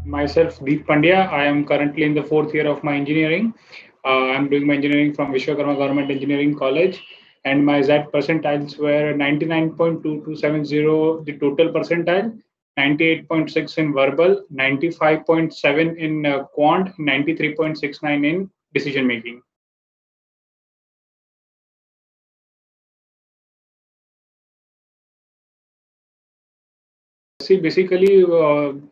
Myself, Deep Pandya. I am currently in the fourth year of my engineering. I'm doing my engineering from Vishwakarma Government Engineering College, and my Z percentiles were 99.2270, the total percentile, 98.6 in verbal, 95.7 in quant, 93.69 in decision making. See, basically,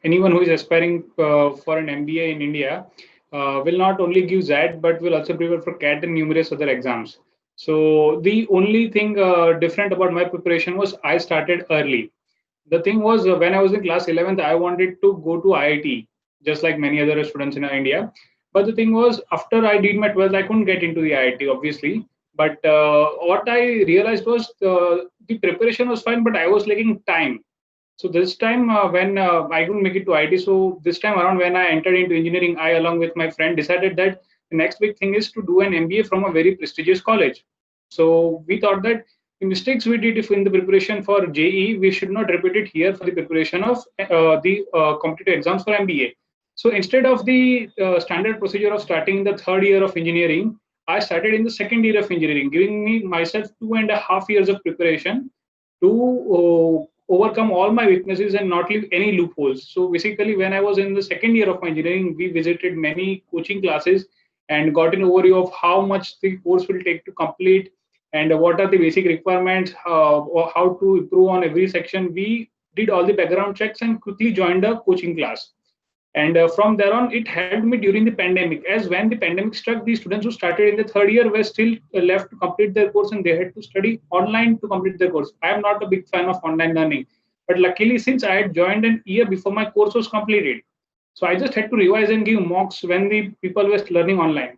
anyone who is aspiring for an MBA in India will not only give ZAT but will also prepare for CAT and numerous other exams. So the only thing different about my preparation was I started early. The thing was when I was in class 11th, I wanted to go to IIT, just like many other students in India. But the thing was, after I did my 12th, I couldn't get into the IIT, obviously. But what I realized was the preparation was fine, but I was lacking time. So this time when I couldn't make it to IT, so this time around when I entered into engineering, I along with my friend decided that the next big thing is to do an MBA from a very prestigious college. So we thought that the mistakes we did if in the preparation for JE, we should not repeat it here for the preparation of the competitive exams for MBA. So instead of the standard procedure of starting in the third year of engineering, I started in the second year of engineering, giving me myself 2.5 years of preparation to overcome all my weaknesses and not leave any loopholes. So basically, when I was in the second year of my engineering, we visited many coaching classes and got an overview of how much the course will take to complete and what are the basic requirements, or how to improve on every section. We did all the background checks and quickly joined a coaching class. And from there on, it helped me during the pandemic. As when the pandemic struck, the students who started in the third year were still left to complete their course and they had to study online to complete their course. I am not a big fan of online learning. But luckily, since I had joined an year before my course was completed, so I just had to revise and give mocks when the people were learning online.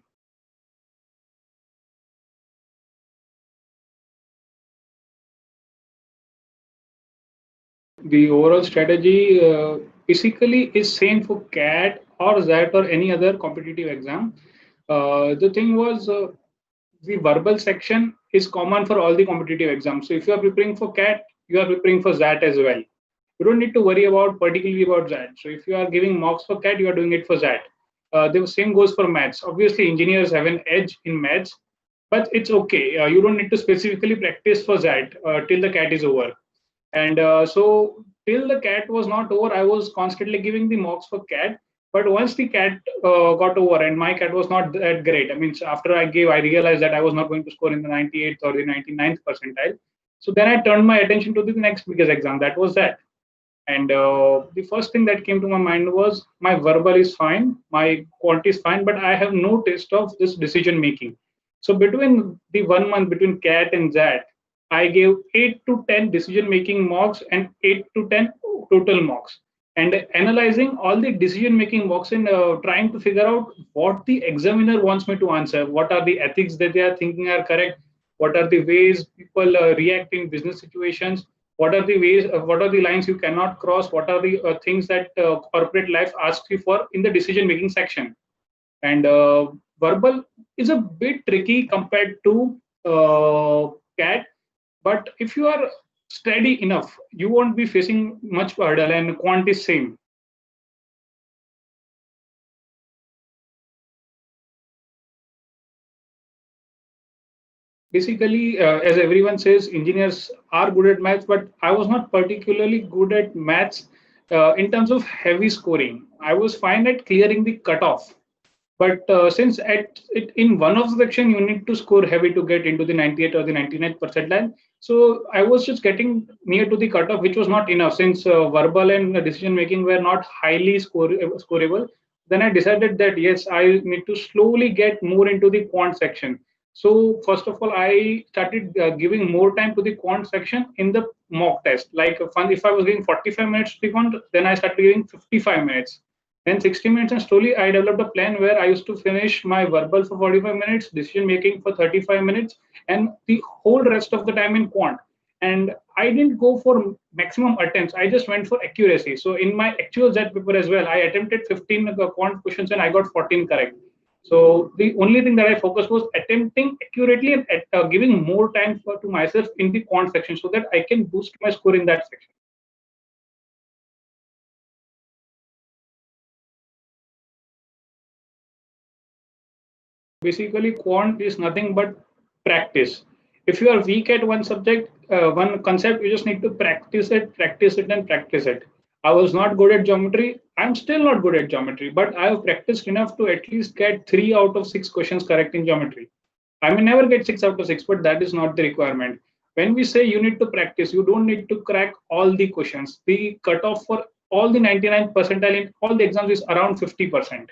The overall strategy basically is same for CAT or ZAT or any other competitive exam. The thing was the verbal section is common for all the competitive exams. So if you are preparing for CAT, you are preparing for ZAT as well. You don't need to worry about particularly about ZAT. So if you are giving mocks for CAT, you are doing it for ZAT. The same goes for maths. Obviously, engineers have an edge in maths, but it's okay. You don't need to specifically practice for ZAT till the CAT is over. And so till the CAT was not over, I was constantly giving the mocks for CAT. But once the CAT got over and my CAT was not that great, I mean, after I gave, I realized that I was not going to score in the 98th or the 99th percentile. So then I turned my attention to the next biggest exam, that was that. And the first thing that came to my mind was my verbal is fine, my quality is fine, but I have no taste of this decision making. So between the 1 month between CAT and ZAT, I gave 8 to 10 decision making mocks and 8 to 10 total mocks. And analyzing all the decision making mocks and trying to figure out what the examiner wants me to answer, what are the ethics that they are thinking are correct, what are the ways people react in business situations, what are the ways what are the lines you cannot cross, what are the things that corporate life asks you for in the decision making section. And verbal is a bit tricky compared to cat, but if you are steady enough you won't be facing much hurdle, and quant is same. Basically, as everyone says, engineers are good at maths, but I was not particularly good at maths in terms of heavy scoring. I was fine at clearing the cutoff. But since at it, in one of the section you need to score heavy to get into the 98 or the 99th percentile, so I was just getting near to the cutoff, which was not enough since verbal and decision making were not highly scoreable. Then I decided that yes, I need to slowly get more into the quant section. So first of all, I started giving more time to the quant section in the mock test. Like if I was giving 45 minutes to the quant, then I started giving 55 minutes, then 60 minutes, and slowly I developed a plan where I used to finish my verbal for 45 minutes, decision making for 35 minutes, and the whole rest of the time in quant. And I didn't go for maximum attempts. I just went for accuracy. So in my actual Z paper as well, I attempted 15 quant questions and I got 14 correct. So the only thing that I focused was attempting accurately and giving more time to myself in the quant section so that I can boost my score in that section. Basically, quant is nothing but practice. If you are weak at one subject, one concept, you just need to practice it, and practice it. I was not good at geometry. I'm still not good at geometry, but I have practiced enough to at least get 3 out of 6 questions correct in geometry. I may never get 6 out of 6, but that is not the requirement. When we say you need to practice, you don't need to crack all the questions. The cutoff for all the 99 percentile in all the exams is around 50%.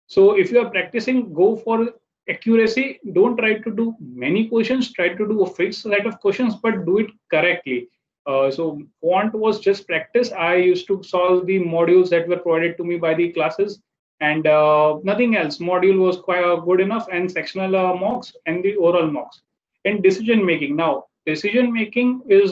So if you are practicing, go for accuracy. Don't try to do many questions. Try to do a fixed set of questions, but do it correctly. So quant was just practice. I used to solve the modules that were provided to me by the classes, and nothing else. Module was quite good enough, and sectional mocks and the oral mocks. And decision making. Now, decision making is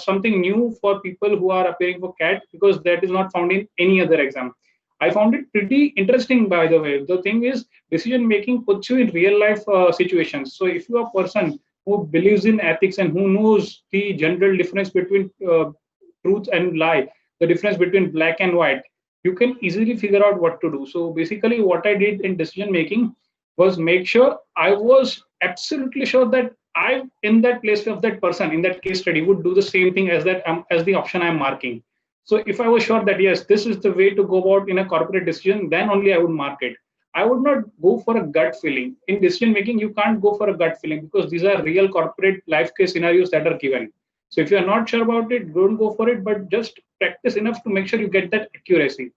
something new for people who are appearing for CAT, because that is not found in any other exam. I found it pretty interesting, by the way. The thing is, decision making puts you in real life situations. So, if you are a person who believes in ethics and who knows the general difference between truth and lie, the difference between black and white, you can easily figure out what to do. So, basically, what I did in decision making was make sure I was absolutely sure that I, in that place of that person, in that case study, would do the same thing as that as the option I'm marking. So if I was sure that yes, this is the way to go about in a corporate decision, then only I would mark it. I would not go for a gut feeling. In decision making, you can't go for a gut feeling because these are real corporate life case scenarios that are given. So if you're not sure about it, don't go for it, but just practice enough to make sure you get that accuracy.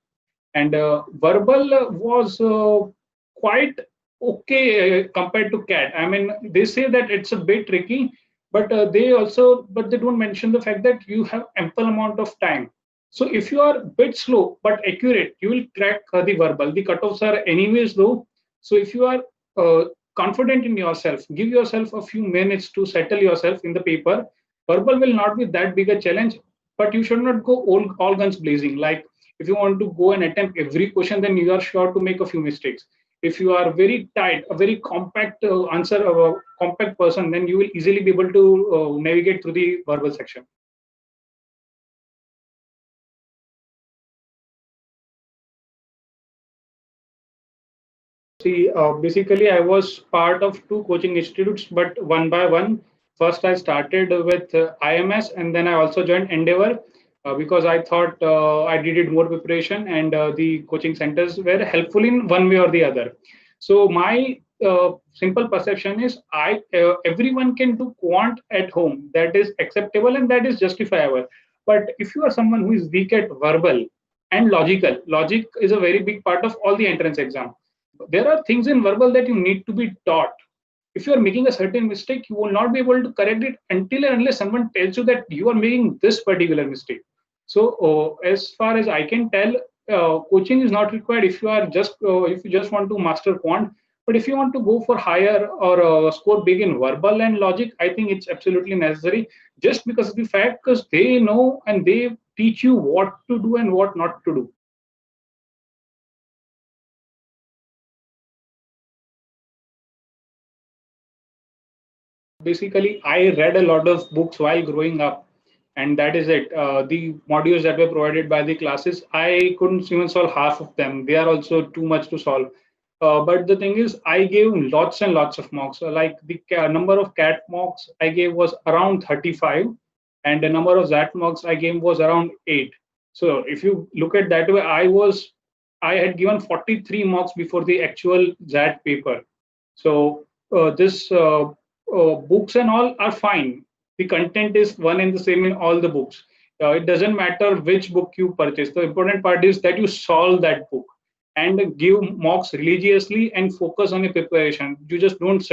And verbal was quite okay compared to CAT. I mean, they say that it's a bit tricky, but they don't mention the fact that you have ample amount of time. So if you are a bit slow but accurate, you will crack the verbal. The cutoffs are anyways low. So if you are confident in yourself, give yourself a few minutes to settle yourself in the paper. Verbal will not be that big a challenge, but you should not go all guns blazing. Like if you want to go and attempt every question, then you are sure to make a few mistakes. If you are very tight, a very compact answer, a compact person, then you will easily be able to navigate through the verbal section. See, basically, I was part of 2 coaching institutes, but one by one. First, I started with IMS, and then I also joined Endeavor because I thought I needed more preparation, and the coaching centers were helpful in one way or the other. So my simple perception is, everyone can do quant at home. That is acceptable and that is justifiable. But if you are someone who is weak at verbal and logic is a very big part of all the entrance exam. There are things in verbal that you need to be taught. If you are making a certain mistake, you will not be able to correct it until and unless someone tells you that you are making this particular mistake. So as far as I can tell, coaching is not required if you just want to master quant. But if you want to go for higher or score big in verbal and logic, I think it's absolutely necessary, just because of the fact, because they know and they teach you what to do and what not to do. Basically, I read a lot of books while growing up, and that is it. The modules that were provided by the classes, I couldn't even solve half of them. They are also too much to solve. But the thing is, I gave lots and lots of mocks. Like the number of CAT mocks I gave was around 35, and the number of ZAT mocks I gave was around 8. So if you look at that way, I had given 43 mocks before the actual ZAT paper. So this books and all are fine. The content is one and the same in all the books. It doesn't matter which book you purchase. The important part is that you solve that book and give mocks religiously and focus on your preparation. You just don't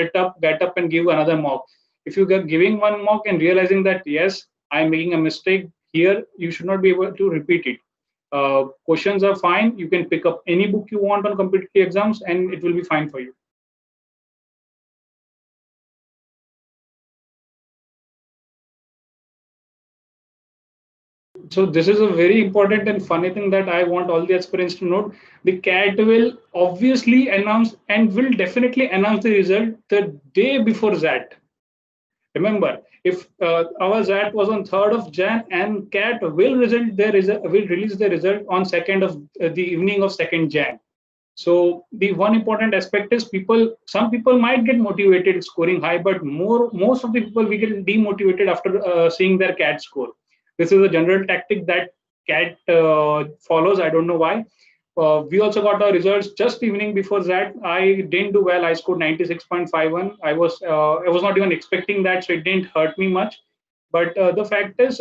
get up and give another mock. If you get giving one mock and realizing that yes, I'm making a mistake here, you should not be able to repeat it. Questions are fine. You can pick up any book you want on competitive exams, and it will be fine for you. So this is a very important and funny thing that I want all the aspirants to note. The CAT will obviously announce and will definitely announce the result the day before ZAT. Remember, if our ZAT was on 3rd of Jan, and CAT will release the result on 2nd of the evening of 2nd Jan. So the one important aspect is some people might get motivated scoring high, but most of the people we get demotivated after seeing their CAT score. This is a general tactic that CAT follows. I don't know why. We also got our results just evening before that. I didn't do well. I scored 96.51. I was not even expecting that, so it didn't hurt me much. But the fact is,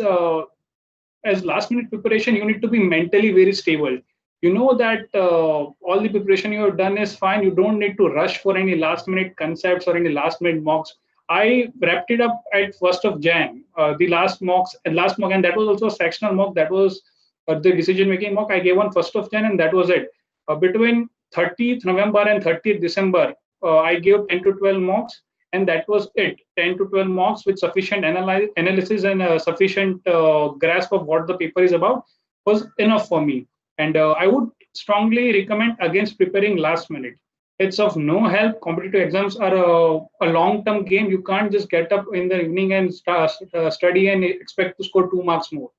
as last minute preparation, you need to be mentally very stable. You know that all the preparation you have done is fine. You don't need to rush for any last minute concepts or any last minute mocks. I wrapped it up at 1st of Jan, the last mock, and that was also a sectional mock. That was the decision making mock. I gave on 1st of Jan, and that was it. Between 30th November and 30th December, I gave 10 to 12 mocks, and that was it. 10 to 12 mocks with sufficient analysis and sufficient grasp of what the paper is about was enough for me. And I would strongly recommend against preparing last minute. It's of no help. Competitive exams are a long term game. You can't just get up in the evening and study and expect to score 2 marks more.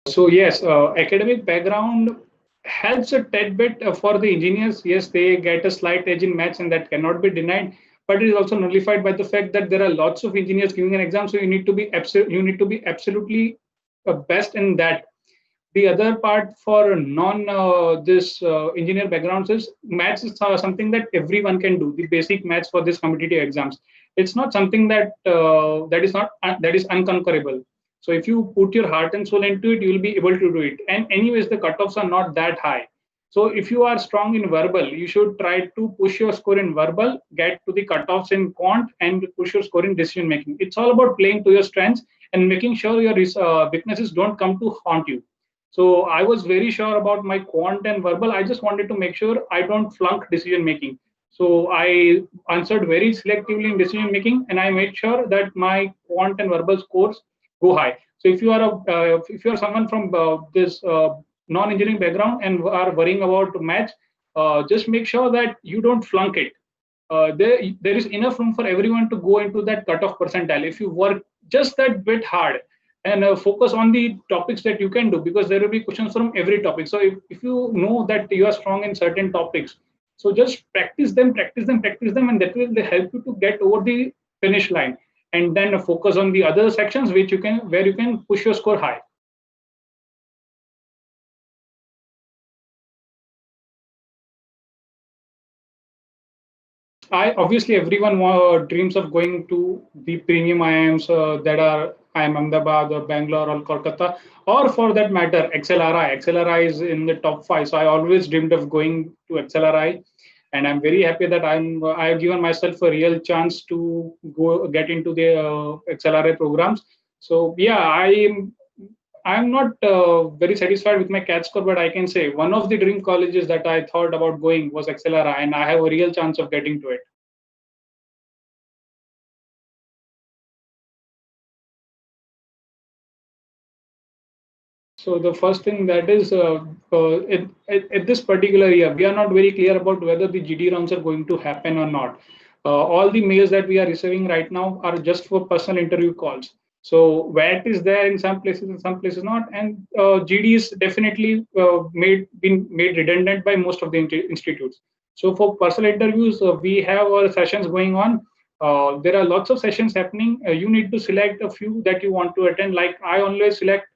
So yes, academic background helps a tad bit for the engineers. Yes, they get a slight edge in maths, and that cannot be denied. But it is also nullified by the fact that there are lots of engineers giving an exam, so you need to be absolutely best in that. The other part for non this engineer backgrounds is maths is something that everyone can do. The basic maths for this competitive exams. It's not something that is unconquerable. So if you put your heart and soul into it, you will be able to do it. And anyways, the cutoffs are not that high. So if you are strong in verbal, you should try to push your score in verbal, get to the cutoffs in quant, and push your score in decision making. It's all about playing to your strengths and making sure your weaknesses don't come to haunt you. So I was very sure about my quant and verbal. I just wanted to make sure I don't flunk decision making. So I answered very selectively in decision making, and I made sure that my quant and verbal scores go high. So if you are someone from this non-engineering background and are worrying about maths, just make sure that you don't flunk it. There is enough room for everyone to go into that cutoff percentile if you work just that bit hard and focus on the topics that you can do, because there will be questions from every topic. So if you know that you are strong in certain topics, so just practice them, and that will help you to get over the finish line, and then focus on the other sections where you can push your score high. I obviously everyone dreams of going to the premium IIMs that are IIM Ahmedabad or Bangalore or Kolkata, or for that matter, XLRI. XLRI is in the top 5, so I always dreamed of going to XLRI, and I'm very happy that I have given myself a real chance to go get into the XLRI programs. So yeah, I'm not very satisfied with my CAT score, but I can say one of the dream colleges that I thought about going was XLRI, and I have a real chance of getting to it. So the first thing that is at this particular year, we are not very clear about whether the GD rounds are going to happen or not. All the mails that we are receiving right now are just for personal interview calls. So VAT is there in some places, in some places not, and GD is definitely been made redundant by most of the institutes. So for personal interviews, we have our sessions going on. There are lots of sessions happening. You need to select a few that you want to attend. Like I always select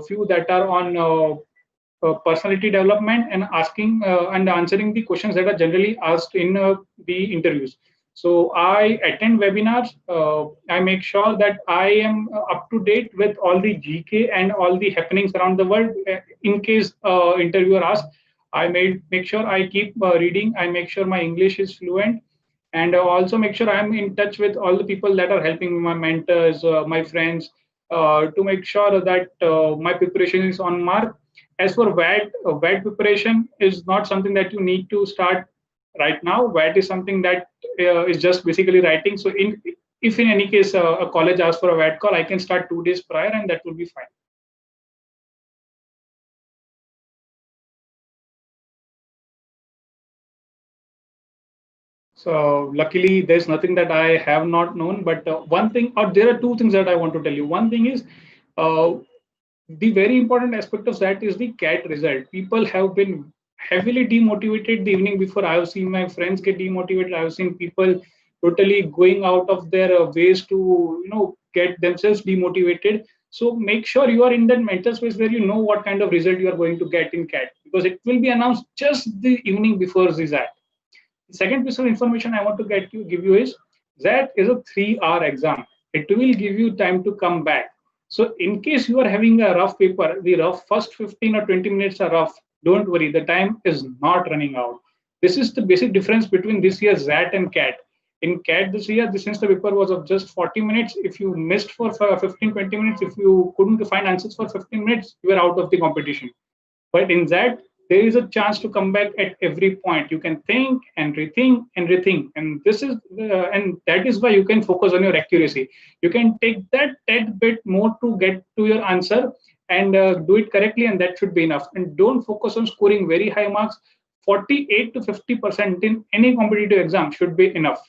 few that are on personality development and asking and answering the questions that are generally asked in the interviews. So I attend webinars. I make sure that I am up to date with all the GK and all the happenings around the world. In case interviewer asks, I make sure I keep reading. I make sure my English is fluent, and also make sure I'm in touch with all the people that are helping me, my mentors, my friends, to make sure that my preparation is on mark. As for VAT, VAT preparation is not something that you need to start right now. VAT is something that is just basically writing. So if in any case a college asks for a VAT call, I can start 2 days prior, and that will be fine. So luckily, there's nothing that I have not known. But one thing, or there are two things that I want to tell you. One thing is, uh, the very important aspect of that is the CAT result. People have been heavily demotivated the evening before. I have seen my friends get demotivated. I have seen people totally going out of their ways to get themselves demotivated. So make sure you are in that mental space where you know what kind of result you are going to get in CAT, because it will be announced just the evening before the exam. The second piece of information I want to give you is that is a 3 hour exam. It will give you time to come back. So in case you are having a rough paper, the rough first 15 or 20 minutes are rough. Don't worry, the time is not running out. This is the basic difference between this year's ZAT and CAT. In CAT this year, since the paper was of just 40 minutes, if you missed for 15, 20 minutes, if you couldn't find answers for 15 minutes, you were out of the competition. But in that, there is a chance to come back at every point. You can think and rethink and rethink, and and that is why you can focus on your accuracy. You can take that tad bit more to get to your answer and do it correctly, and that should be enough. And don't focus on scoring very high marks. 48 to 50% in any competitive exam should be enough.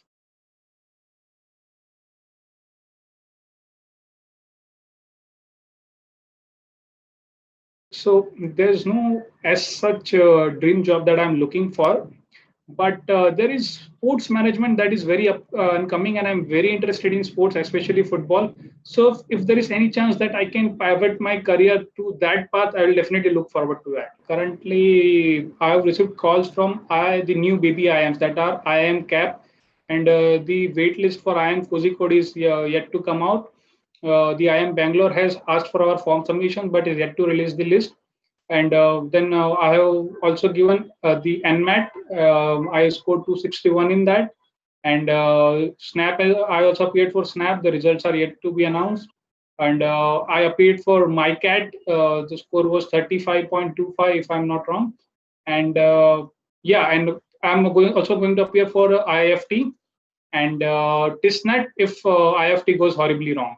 So there's no as such dream job that I'm looking for, but there is sports management that is very up and coming, and I'm very interested in sports, especially football. So if there is any chance that I can pivot my career to that path, I will definitely look forward to that. Currently, I have received calls from the new baby IIMs that are IIM cap, and the wait list for IIM Kozhikode is yet to come out. The IIM Bangalore has asked for our form submission, but is yet to release the list. And then I have also given the NMAT. I scored 261 in that. And SNAP, I also appeared for SNAP. The results are yet to be announced. And I appeared for MyCat. The score was 35.25, if I'm not wrong. And yeah, and I'm also going to appear for IIFT and TISNET if IIFT goes horribly wrong.